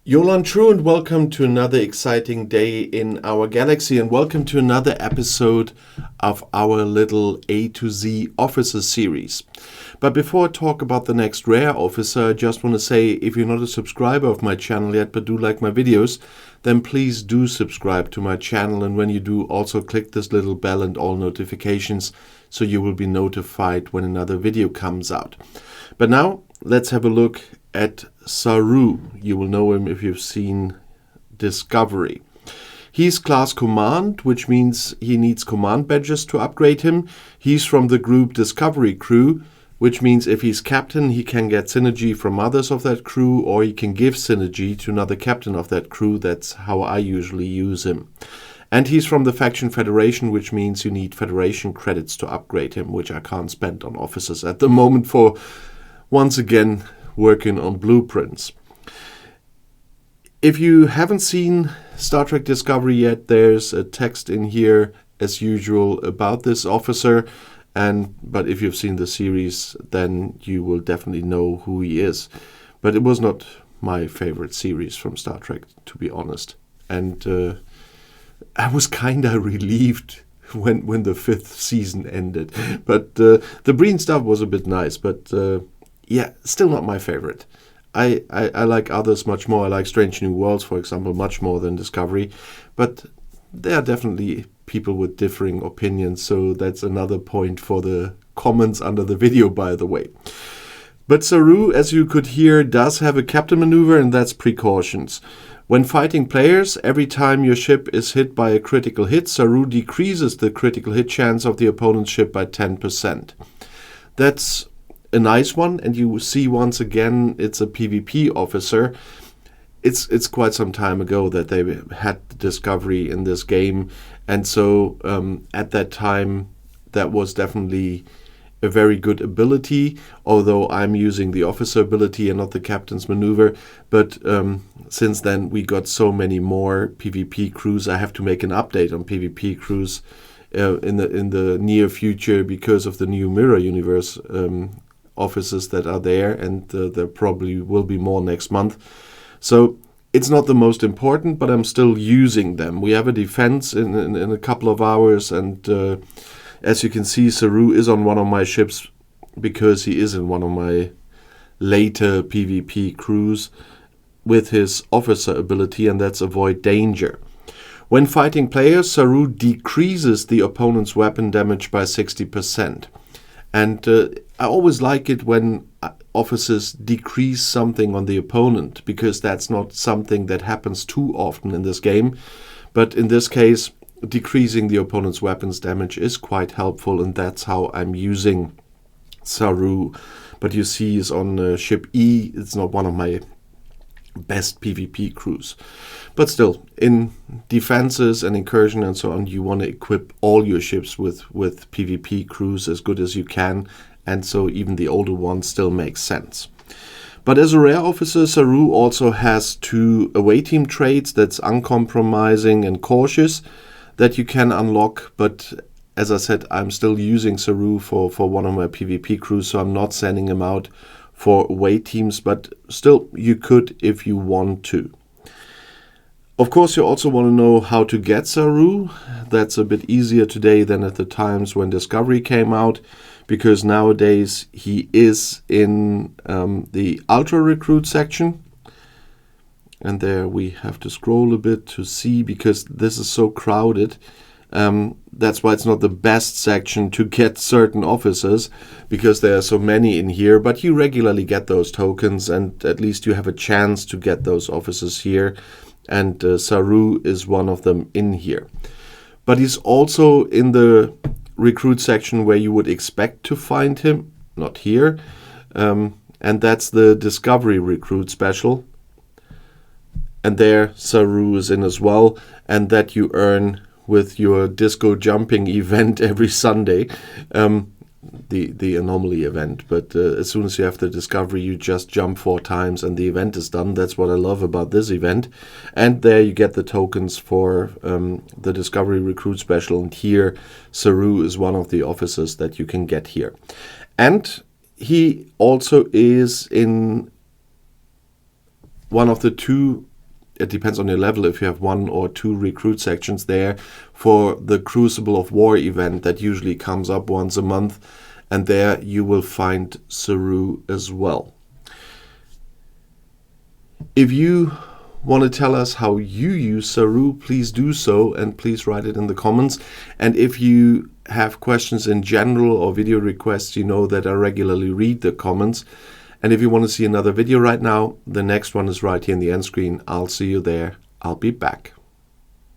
Yolan True, and welcome to another exciting day in our galaxy, and welcome to another episode of our little A to Z officer series. But before I talk about the next rare officer, I just want to say, if you're not a subscriber of my channel yet but do like my videos, then please do subscribe to my channel, and when you do, also click this little bell and all notifications so you will be notified when another video comes out. But now let's have a look at Saru. You will know him if you've seen Discovery. He's class command, which means he needs command badges to upgrade him. He's from the group Discovery crew, which means if he's captain, he can get synergy from others of that crew, or he can give synergy to another captain of that crew. That's how I usually use him. And he's from the faction Federation, which means you need Federation credits to upgrade him, which I can't spend on officers at the moment for, once again, working on blueprints. If you haven't seen Star Trek Discovery yet, there's a text in here as usual about this officer, but if you've seen the series, then you will definitely know who he is. But it was not my favorite series from Star Trek, to be honest, and I was kinda relieved when the 5th season ended. But the Breen stuff was a bit nice, but yeah, still not my favorite. I like others much more. I like Strange New Worlds, for example, much more than Discovery. But there are definitely people with differing opinions, so that's another point for the comments under the video, by the way. But Saru, as you could hear, does have a captain maneuver, and that's precautions. When fighting players, every time your ship is hit by a critical hit, Saru decreases the critical hit chance of the opponent's ship by 10%. That's a nice one, and you see once again it's a PvP officer. It's quite some time ago that they had the Discovery in this game, and so at that time that was definitely a very good ability, although I'm using the officer ability and not the captain's maneuver. But since then we got so many more PvP crews. I have to make an update on PvP crews in the near future because of the new Mirror Universe officers that are there, and there probably will be more next month. So it's not the most important, but I'm still using them. We have a defense in a couple of hours, and as you can see, Saru is on one of my ships because he is in one of my later PvP crews with his officer ability, and that's Avoid Danger. When fighting players, Saru decreases the opponent's weapon damage by 60%. And I always like it when officers decrease something on the opponent, because that's not something that happens too often in this game. But in this case, decreasing the opponent's weapons damage is quite helpful, and that's how I'm using Saru. But you see he's on ship E. It's not one of my best PvP crews. But still, in defenses and incursion and so on, you want to equip all your ships with PvP crews as good as you can, and so even the older ones still make sense. But as a rare officer, Saru also has 2 away team traits, that's uncompromising and cautious, that you can unlock. But as I said, I'm still using Saru for one of my PvP crews, so I'm not sending him out for away teams, but still you could if you want to. Of course, you also want to know how to get Saru. That's a bit easier today than at the times when Discovery came out, because nowadays he is in the Ultra Recruit section. And there we have to scroll a bit to see, because this is so crowded. That's why it's not the best section to get certain officers, because there are so many in here. But you regularly get those tokens, and at least you have a chance to get those officers here. And Saru is one of them in here. But he's also in the recruit section where you would expect to find him, not here. And that's the Discovery Recruit Special. And there Saru is in as well, and that you earn with your disco jumping event every Sunday, the anomaly event. But as soon as you have the Discovery, you just jump 4 times and the event is done. That's what I love about this event. And there you get the tokens for the Discovery Recruit Special, and here Saru is one of the officers that you can get here. And he also is in one of the 2 it depends on your level if you have 1 or 2 recruit sections there for the Crucible of War event that usually comes up once a month, and there you will find Saru as well. If you want to tell us how you use Saru, please do so, and please write it in the comments. And if you have questions in general or video requests, you know that I regularly read the comments. And if you want to see another video right now, the next one is right here in the end screen. I'll see you there. I'll be back.